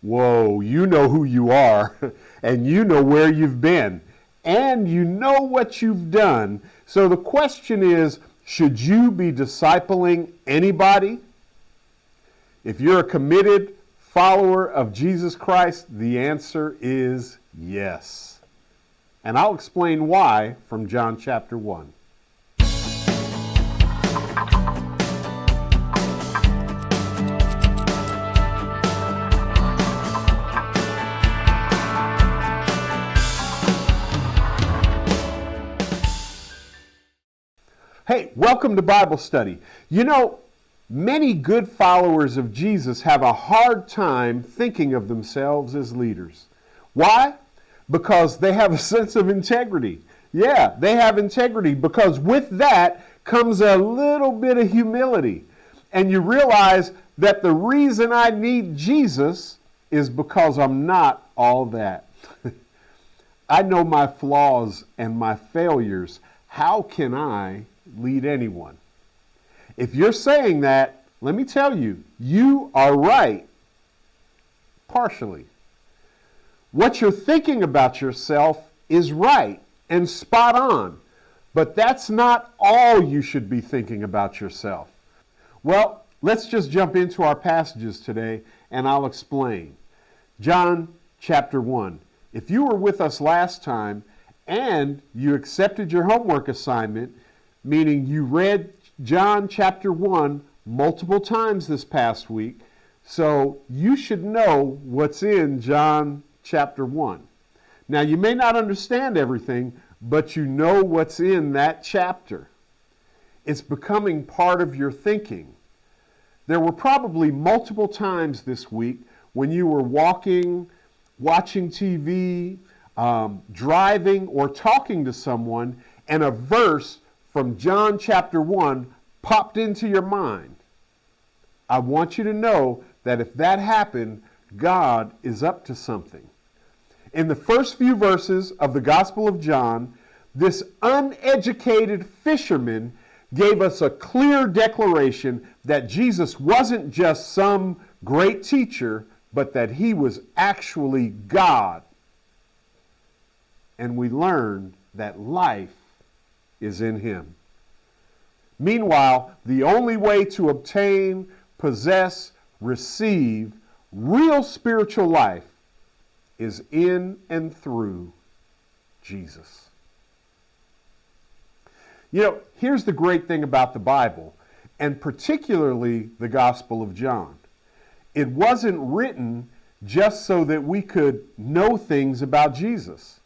Whoa, you know who you are, and you know where you've been, and you know what you've done. So the question is, should you be discipling anybody? If you're a committed follower of Jesus Christ, the answer is yes. And I'll explain why from John chapter 1. Hey, welcome to Bible study. You know, many good followers of Jesus have a hard time thinking of themselves as leaders. Why? Because they have a sense of integrity. Yeah, they have integrity because with that comes a little bit of humility. And you realize that the reason I need Jesus is because I'm not all that. I know my flaws and my failures. How can I lead anyone? If you're saying that, let me tell you, you are right, partially. What you're thinking about yourself is right and spot on, but that's not all you should be thinking about yourself. Well, let's just jump into our passages today and I'll explain. John chapter 1. If you were with us last time and you accepted your homework assignment, meaning you read John chapter 1 multiple times this past week, so you should know what's in John chapter 1. Now, you may not understand everything, but you know what's in that chapter. It's becoming part of your thinking. There were probably multiple times this week when you were walking, watching TV, driving, or talking to someone, and a verse from John chapter 1 popped into your mind. I want you to know that if that happened, God is up to something. In the first few verses of the Gospel of John, this uneducated fisherman gave us a clear declaration that Jesus wasn't just some great teacher, but that he was actually God. And we learned that life is in him. Meanwhile, the only way to obtain, possess, receive real spiritual life is in and through Jesus. You know, here's the great thing about the Bible, and particularly the Gospel of John. It wasn't written just so that we could know things about Jesus.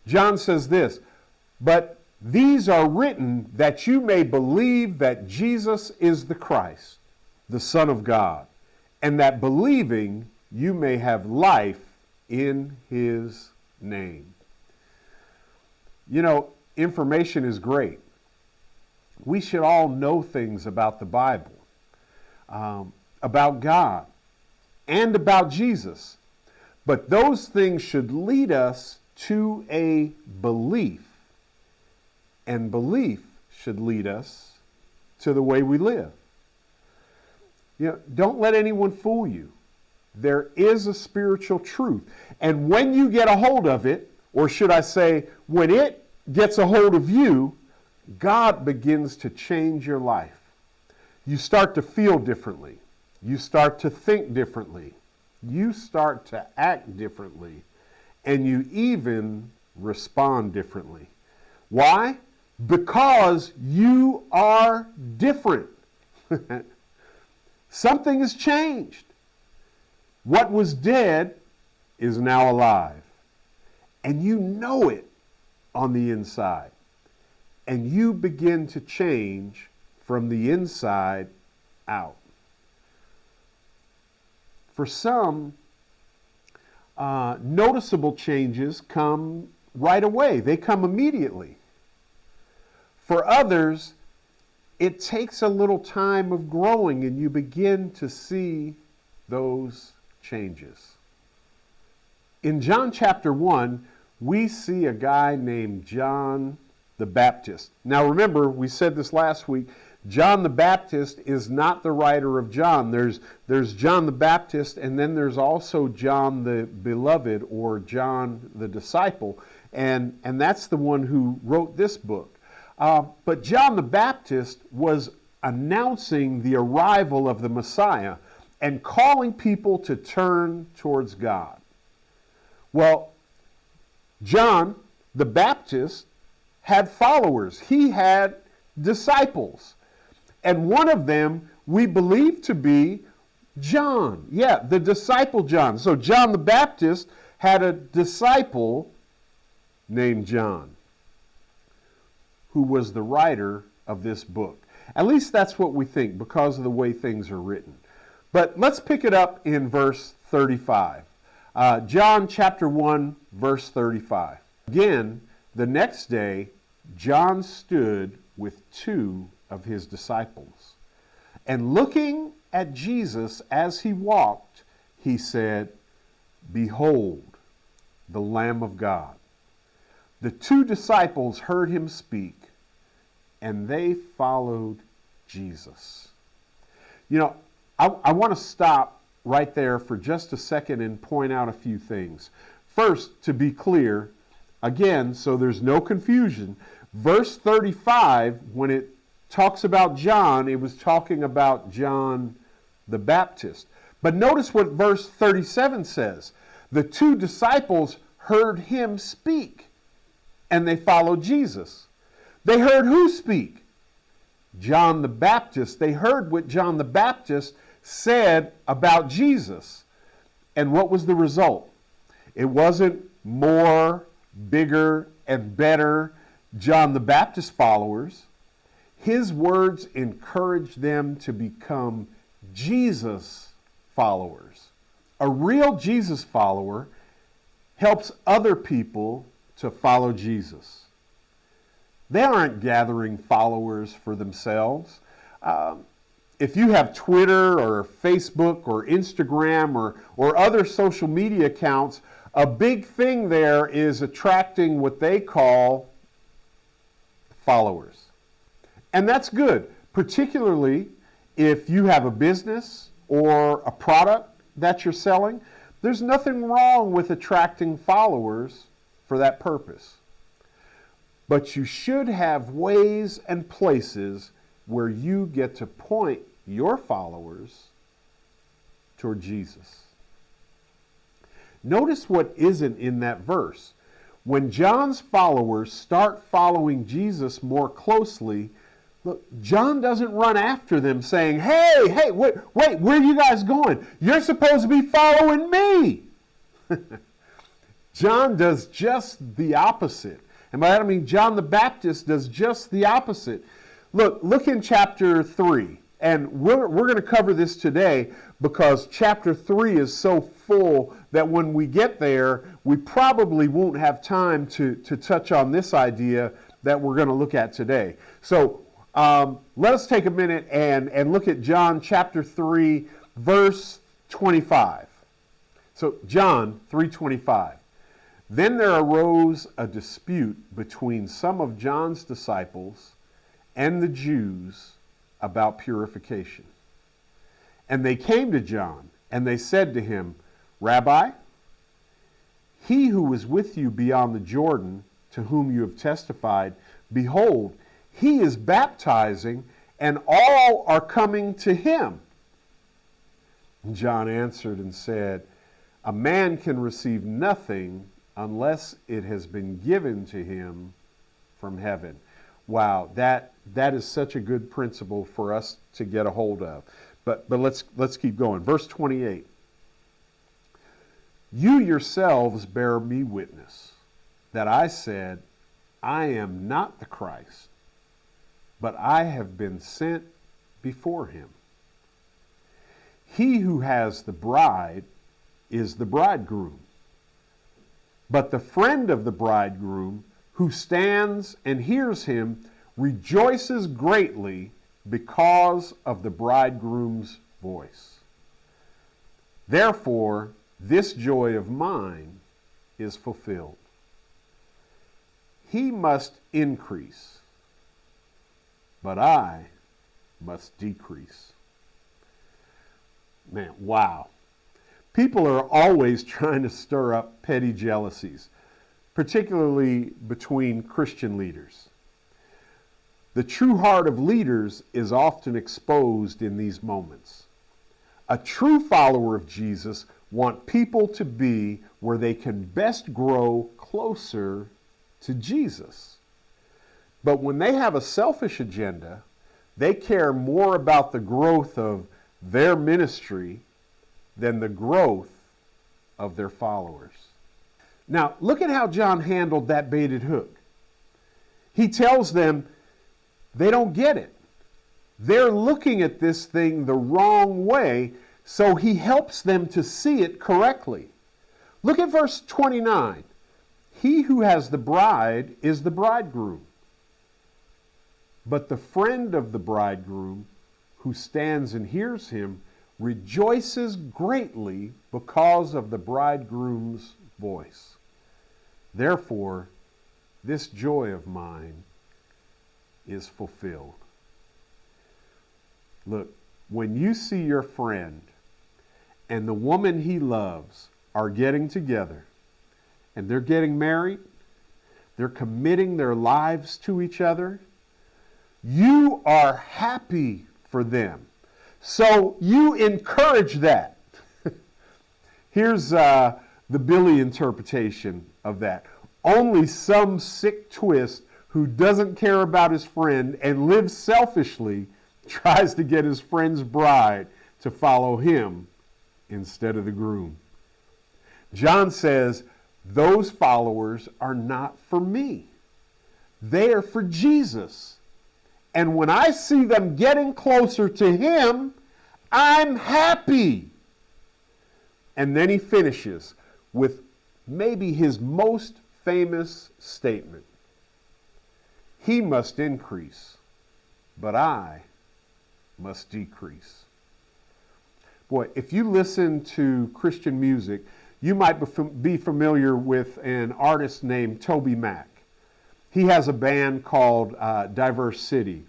John says this, but these are written that you may believe that Jesus is the Christ, the Son of God, and that believing you may have life in his name. You know, information is great. We should all know things about the Bible, about God, and about Jesus. But those things should lead us to a belief. And belief should lead us to the way we live. You know, don't let anyone fool you. There is a spiritual truth. And when you get a hold of it, or should I say, when it gets a hold of you, God begins to change your life. You start to feel differently. You start to think differently. You start to act differently. And you even respond differently. Why? Because you are different. Something has changed. What was dead is now alive. And you know it on the inside. And you begin to change from the inside out. For some, noticeable changes come right away. They come immediately. For others, it takes a little time of growing and you begin to see those changes. In John chapter 1, we see a guy named John the Baptist. Now remember, we said this last week, John the Baptist is not the writer of John. There's John the Baptist, and then there's also John the Beloved, or John the Disciple, and that's the one who wrote this book. But John the Baptist was announcing the arrival of the Messiah and calling people to turn towards God. Well, John the Baptist had followers. He had disciples. And one of them we believe to be John. Yeah, the disciple John. So John the Baptist had a disciple named John, who was the writer of this book. At least that's what we think because of the way things are written. But let's pick it up in verse 35. John chapter 1, verse 35. Again, the next day, John stood with two of his disciples. And looking at Jesus as he walked, he said, "Behold, the Lamb of God." The two disciples heard him speak, and they followed Jesus. You know, I want to stop right there for just a second and point out a few things. First, to be clear, again, so there's no confusion, verse 35, when it talks about John, it was talking about John the Baptist. But notice what verse 37 says. The two disciples heard him speak, and they followed Jesus. They heard who speak? John the Baptist. They heard what John the Baptist said about Jesus. And what was the result? It wasn't more, bigger, and better John the Baptist followers. His words encouraged them to become Jesus followers. A real Jesus follower helps other people to follow Jesus. They aren't gathering followers for themselves. If you have Twitter or Facebook or Instagram or other social media accounts, a big thing there is attracting what they call followers. And that's good, particularly if you have a business or a product that you're selling. There's nothing wrong with attracting followers for that purpose. But you should have ways and places where you get to point your followers toward Jesus. Notice what isn't in that verse. When John's followers start following Jesus more closely, look, John doesn't run after them saying, hey, wait, where are you guys going? You're supposed to be following me. John does just the opposite. And by that I mean John the Baptist does just the opposite. Look in chapter 3. And we're going to cover this today because chapter 3 is so full that when we get there, we probably won't have time to touch on this idea that we're going to look at today. So let us take a minute and look at John chapter 3, verse 25. So John 3:25. Then there arose a dispute between some of John's disciples and the Jews about purification. And they came to John, and they said to him, Rabbi, he who was with you beyond the Jordan, to whom you have testified, behold, he is baptizing, and all are coming to him. And John answered and said, a man can receive nothing unless it has been given to him from heaven. Wow, that is such a good principle for us to get a hold of. But let's keep going. Verse 28. You yourselves bear me witness that I said, I am not the Christ, but I have been sent before him. He who has the bride is the bridegroom. But the friend of the bridegroom who stands and hears him rejoices greatly because of the bridegroom's voice. Therefore, this joy of mine is fulfilled. He must increase, but I must decrease. Man, wow. People are always trying to stir up petty jealousies, particularly between Christian leaders. The true heart of leaders is often exposed in these moments. A true follower of Jesus wants people to be where they can best grow closer to Jesus. But when they have a selfish agenda, they care more about the growth of their ministry than the growth of their followers. Now, look at how John handled that baited hook. He tells them they don't get it. They're looking at this thing the wrong way, so he helps them to see it correctly. Look at verse 29. He who has the bride is the bridegroom. But the friend of the bridegroom who stands and hears him rejoices greatly because of the bridegroom's voice. Therefore, this joy of mine is fulfilled. Look, when you see your friend and the woman he loves are getting together and they're getting married, they're committing their lives to each other, you are happy for them. So you encourage that. Here's the Billy interpretation of that. Only some sick twist who doesn't care about his friend and lives selfishly tries to get his friend's bride to follow him instead of the groom. John says, those followers are not for me. They are for Jesus. And when I see them getting closer to him, I'm happy. And then he finishes with maybe his most famous statement. He must increase, but I must decrease. Boy, if you listen to Christian music, you might be familiar with an artist named Toby Mac. He has a band called Diverse City.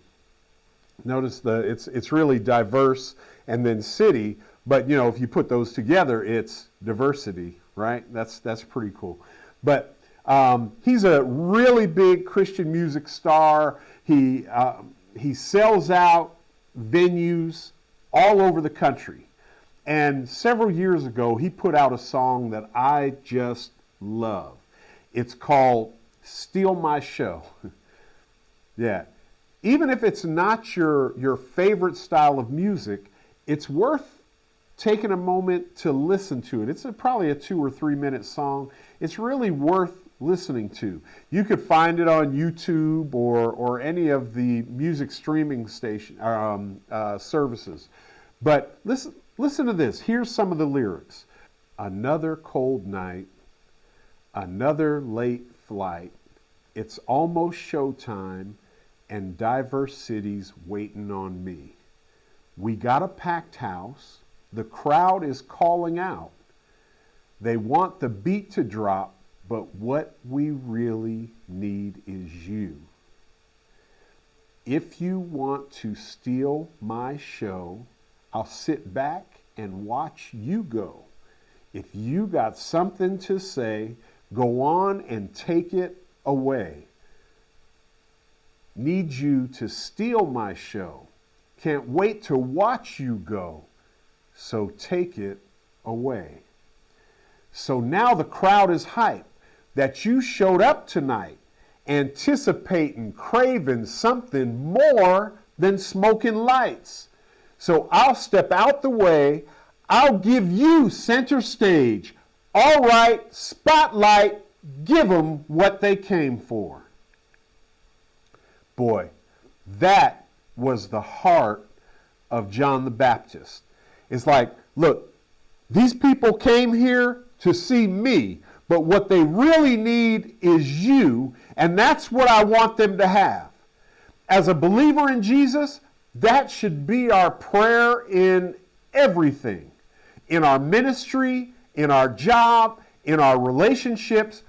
Notice it's really diverse and then city, but you know, if you put those together, it's diversity, right? That's pretty cool. But he's a really big Christian music star. He sells out venues all over the country. And several years ago, he put out a song that I just love. It's called Steal My Show. Yeah. Even if it's not your favorite style of music, it's worth taking a moment to listen to it. It's probably a 2 or 3 minute song. It's really worth listening to. You could find it on YouTube or any of the music streaming services. But listen to this. Here's some of the lyrics. Another cold night, another late flight. It's almost showtime, and diverse cities waiting on me. We got a packed house. The crowd is calling out. They want the beat to drop, but what we really need is you. If you want to steal my show, I'll sit back and watch you go. If you got something to say, go on and take it away. Need you to steal my show. Can't wait to watch you go. So take it away. So now the crowd is hyped that you showed up tonight, anticipating, craving something more than smoking lights. So I'll step out the way. I'll give you center stage. All right, spotlight, give them what they came for. Boy, that was the heart of John the Baptist. It's like, look, these people came here to see me, but what they really need is you, and that's what I want them to have. As a believer in Jesus, that should be our prayer in everything. In our ministry, in our job, in our relationships.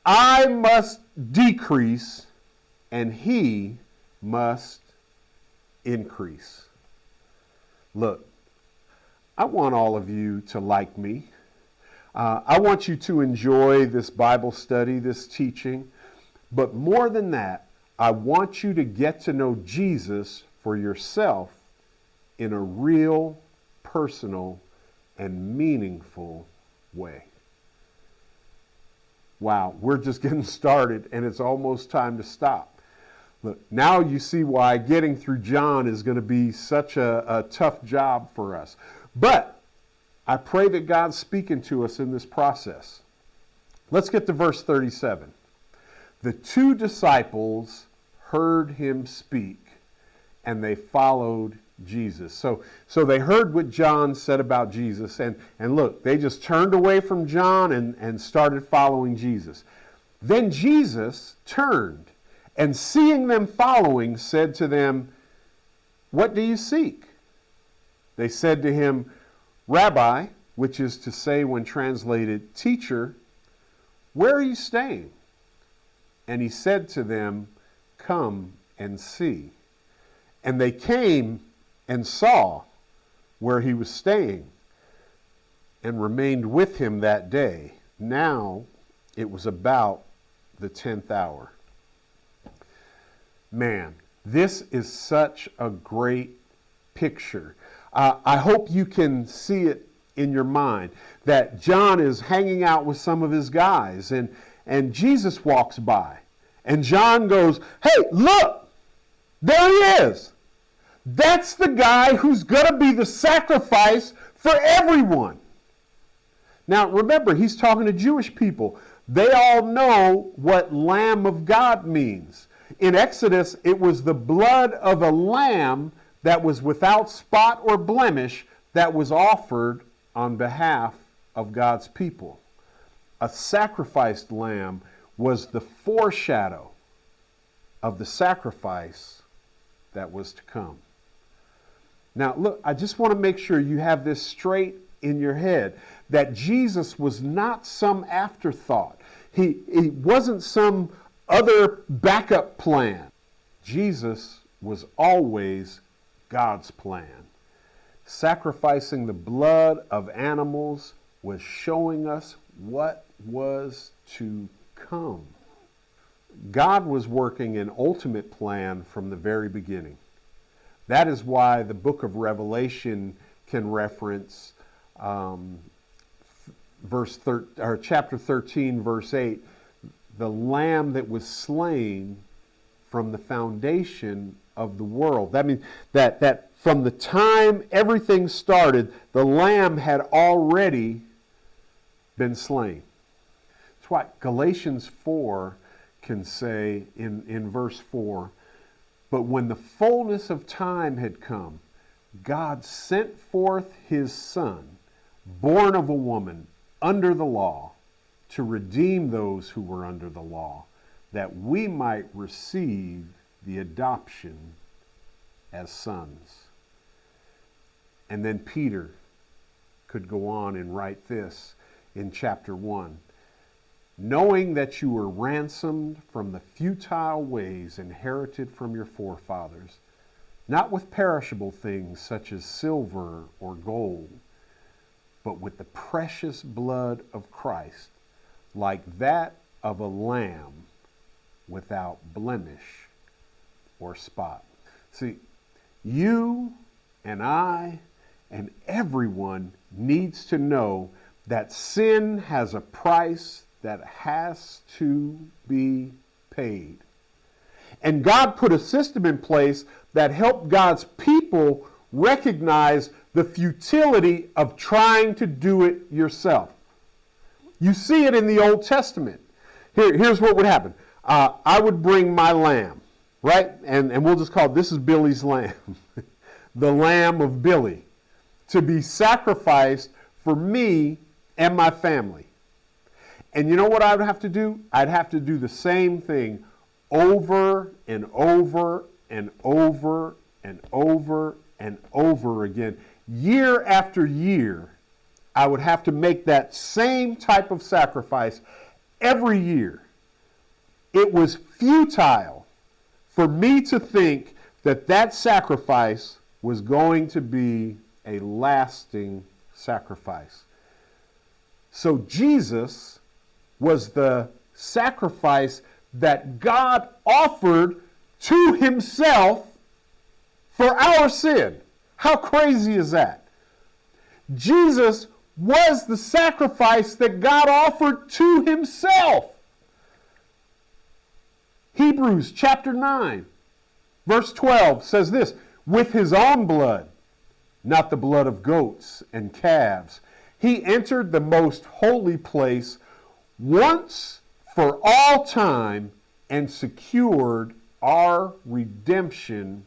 I must decrease and he must increase. Look, I want all of you to like me. I want you to enjoy this Bible study, this teaching. But more than that, I want you to get to know Jesus for yourself in a real, personal, and meaningful way. Wow, we're just getting started and it's almost time to stop. Look, now you see why getting through John is going to be such a tough job for us. But I pray that God's speaking to us in this process. Let's get to verse 37. The 2 disciples heard him speak, and they followed Jesus. So they heard what John said about Jesus, and look, they just turned away from John and started following Jesus. Then Jesus turned, and seeing them following, said to them, "What do you seek?" They said to him, "Rabbi," which is to say when translated, "Teacher, where are you staying?" And he said to them, "Come and see." And they came and saw where he was staying and remained with him that day. Now it was about the 10th hour. Man, this is such a great picture. I hope you can see it in your mind that John is hanging out with some of his guys and Jesus walks by and John goes, "Hey, look, there he is. That's the guy who's going to be the sacrifice for everyone." Now, remember, he's talking to Jewish people. They all know what Lamb of God means. In Exodus, it was the blood of a lamb that was without spot or blemish that was offered on behalf of God's people. A sacrificed lamb was the foreshadow of the sacrifice that was to come. Now, look, I just want to make sure you have this straight in your head, that Jesus was not some afterthought. He wasn't some other backup plan. Jesus was always God's plan. Sacrificing the blood of animals was showing us what was to come. God was working an ultimate plan from the very beginning. That is why the book of Revelation can reference chapter 13, verse 8, the lamb that was slain from the foundation of the world. That means that from the time everything started, the lamb had already been slain. That's why Galatians 4 can say in verse 4, "But when the fullness of time had come, God sent forth his Son, born of a woman, under the law, to redeem those who were under the law, that we might receive the adoption as sons." And then Peter could go on and write this in chapter 1. "Knowing that you were ransomed from the futile ways inherited from your forefathers, not with perishable things such as silver or gold, but with the precious blood of Christ, like that of a lamb without blemish or spot." See, you and I and everyone needs to know that sin has a price that has to be paid. And God put a system in place that helped God's people recognize the futility of trying to do it yourself. You see it in the Old Testament. Here's what would happen. I would bring my lamb, right? And we'll just call it, this is Billy's lamb. The lamb of Billy, to be sacrificed for me and my family. And you know what I would have to do? I'd have to do the same thing over and over and over and over and over again. Year after year, I would have to make that same type of sacrifice every year. It was futile for me to think that that sacrifice was going to be a lasting sacrifice. So Jesus was the sacrifice that God offered to himself for our sin. How crazy is that? Jesus was the sacrifice that God offered to himself. Hebrews chapter 9, verse 12 says this, with his own blood, not the blood of goats and calves, he entered the most holy place once for all time and secured our redemption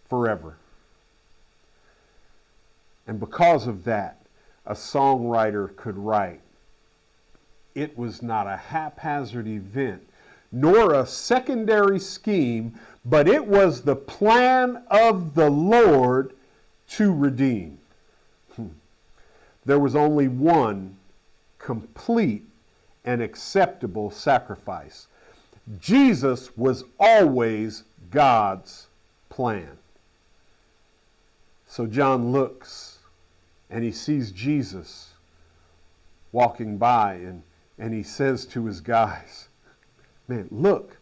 forever. And because of that, a songwriter could write, it was not a haphazard event, nor a secondary scheme, but it was the plan of the Lord to redeem. There was only one complete and acceptable sacrifice. Jesus was always God's plan. So John looks and he sees Jesus walking by and he says to his guys, man, look,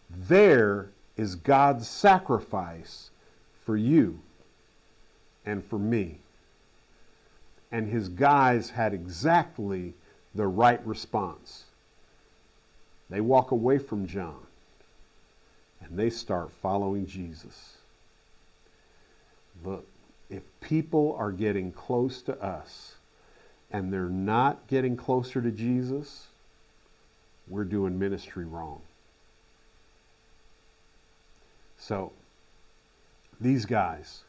there is God's sacrifice for you and for me. And his guys had exactly the right response. They walk away from John and they start following Jesus. Look, if people are getting close to us and they're not getting closer to Jesus, we're doing ministry wrong. So, these guys,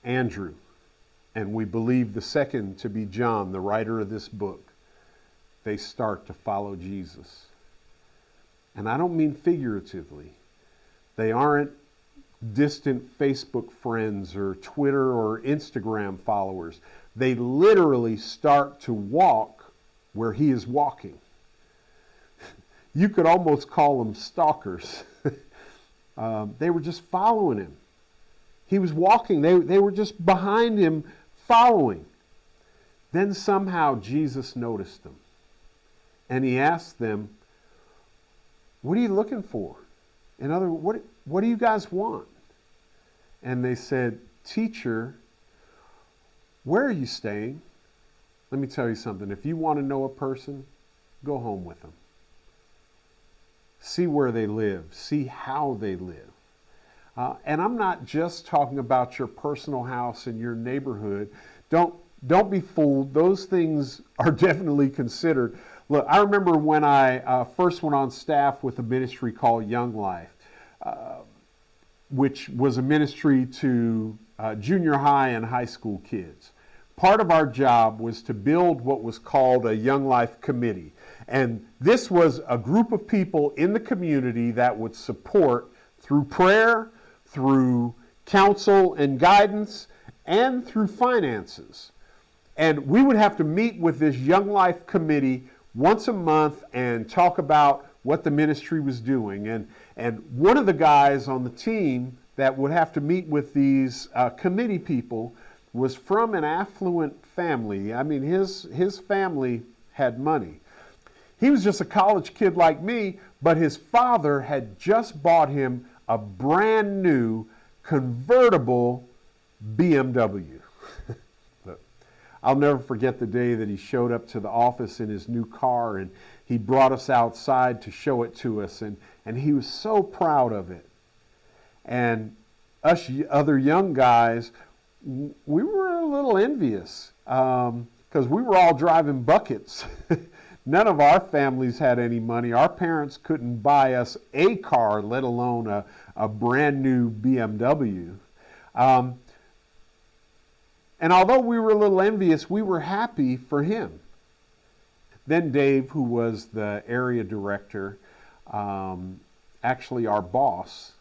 Andrew, and we believe the second to be John, the writer of this book, they start to follow Jesus. And I don't mean figuratively. They aren't distant Facebook friends or Twitter or Instagram followers. They literally start to walk where he is walking. You could almost call them stalkers. They were just following him. He was walking. They were just behind him following. Then somehow Jesus noticed them. And he asked them, what are you looking for? In other words, what do you guys want? And they said, teacher, where are you staying? Let me tell you something. If you want to know a person, go home with them. See where they live. See how they live. And I'm not just talking about your personal house and your neighborhood. Don't be fooled. Those things are definitely considered. Look, I remember when I first went on staff with a ministry called Young Life, which was a ministry to junior high and high school kids. Part of our job was to build what was called a Young Life Committee. And this was a group of people in the community that would support through prayer, through counsel and guidance, and through finances. And we would have to meet with this Young Life Committee once a month and talk about what the ministry was doing. And one of the guys on the team that would have to meet with these committee people was from an affluent family. I mean, his family had money. He was just a college kid like me, but his father had just bought him a brand new convertible BMW. I'll never forget the day that he showed up to the office in his new car and he brought us outside to show it to us, and he was so proud of it. And us other young guys, we were a little envious because we were all driving buckets. None of our families had any money. Our parents couldn't buy us a car, let alone a brand new BMW. And although we were a little envious, we were happy for him. Then Dave, who was the area director, actually our boss,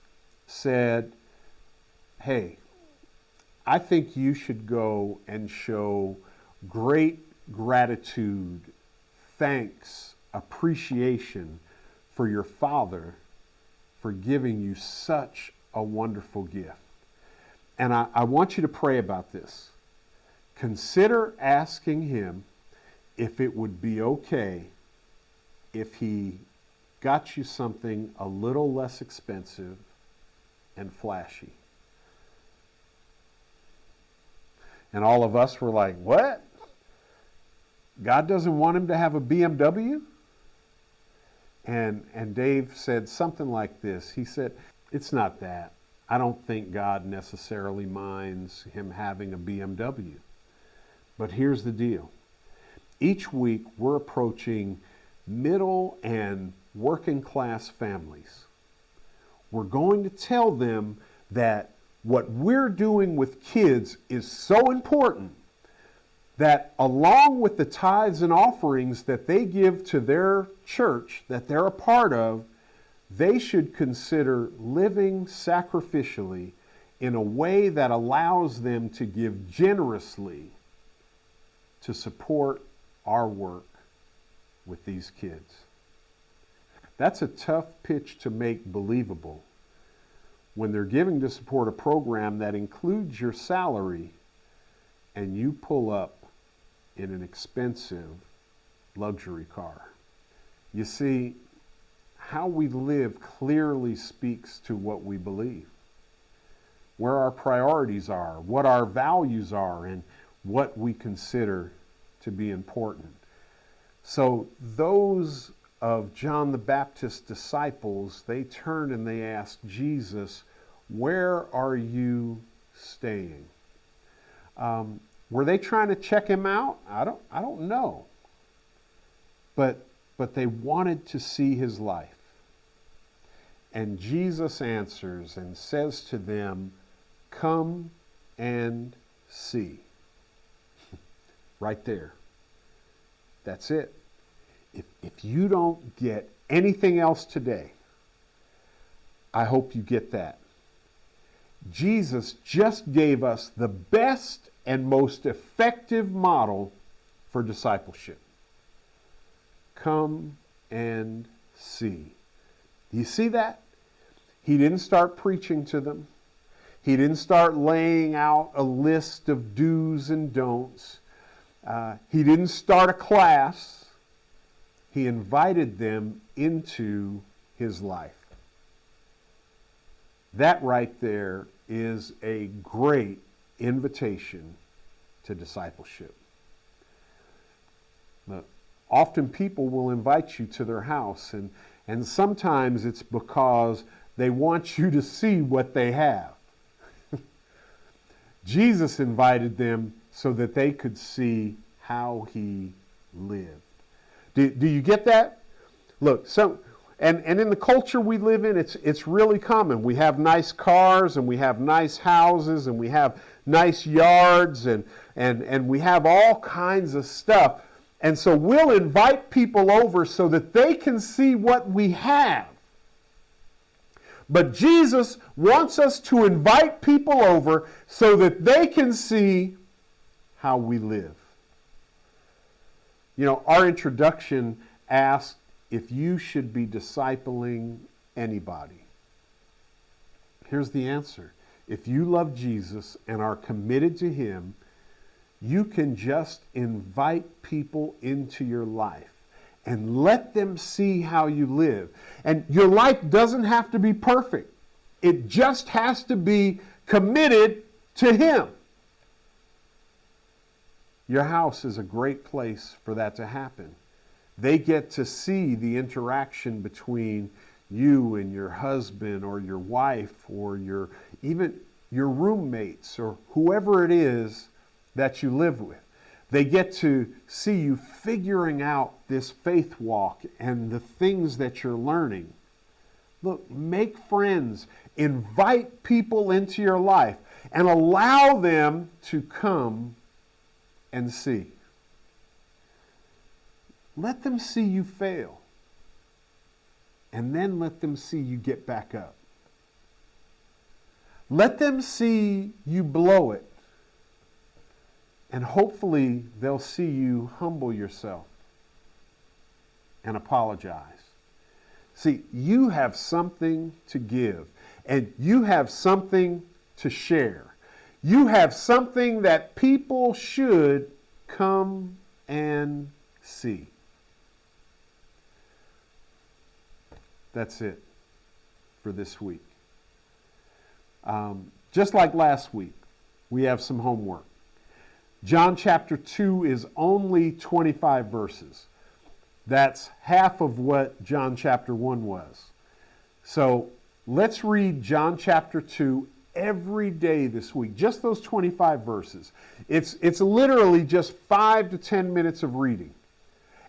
said, hey, I think you should go and show great gratitude, thanks, appreciation for your father for giving you such a wonderful gift. And I want you to pray about this. Consider asking him if it would be okay if he got you something a little less expensive and flashy. And all of us were like, what? God doesn't want him to have a BMW? And Dave said something like this. He said, it's not that. I don't think God necessarily minds him having a BMW. But here's the deal. Each week we're approaching middle and working class families. We're going to tell them that what we're doing with kids is so important that along with the tithes and offerings that they give to their church that they're a part of, they should consider living sacrificially in a way that allows them to give generously to support our work with these kids. That's a tough pitch to make believable when they're giving to support a program that includes your salary and you pull up in an expensive luxury car. You see, how we live clearly speaks to what we believe, where our priorities are, what our values are, and what we consider to be important. So those of John the Baptist's disciples, they turned and they asked Jesus, where are you staying? Were they trying to check him out? I don't know. But they wanted to see his life. And Jesus answers and says to them, come and see. Right there. That's it. If you don't get anything else today, I hope you get that. Jesus just gave us the best and most effective model for discipleship. Come and see. Do you see that? He didn't start preaching to them. He didn't start laying out a list of do's and don'ts. He didn't start a class. He invited them into his life. That right there is a great invitation to discipleship. Now, often people will invite you to their house, and sometimes it's because they want you to see what they have. Jesus invited them so that they could see how he lived. Do you get that? Look, and in the culture we live in, it's really common. We have nice cars, and we have nice houses, and we have nice yards, and we have all kinds of stuff. And so we'll invite people over so that they can see what we have. But Jesus wants us to invite people over so that they can see how we live. You know, our introduction asked if you should be discipling anybody. Here's the answer. If you love Jesus and are committed to him, you can just invite people into your life and let them see how you live. And your life doesn't have to be perfect. It just has to be committed to him. Your house is a great place for that to happen. They get to see the interaction between you and your husband or your wife or even your roommates or whoever it is that you live with. They get to see you figuring out this faith walk and the things that you're learning. Look, make friends, invite people into your life, and allow them to come and see. Let them see you fail, and then let them see you get back up. Let them see you blow it, and hopefully they'll see you humble yourself and apologize. See, you have something to give, and you have something to share. You have something that people should come and see. That's it for this week. Just like last week, we have some homework. John chapter 2 is only 25 verses. That's half of what John chapter 1 was. So let's read John chapter 2 every day this week, just those 25 verses. It's literally just 5 to 10 minutes of reading.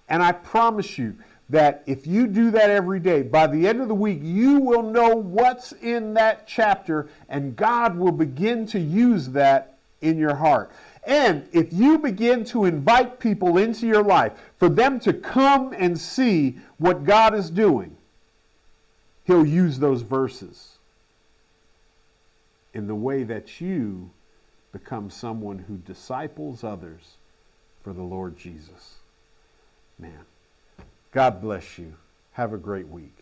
And I promise you that if you do that every day, by the end of the week, you will know what's in that chapter, and God will begin to use that in your heart. And if you begin to invite people into your life for them to come and see what God is doing, He'll use those verses in the way that you become someone who disciples others for the Lord Jesus. Man, God bless you. Have a great week.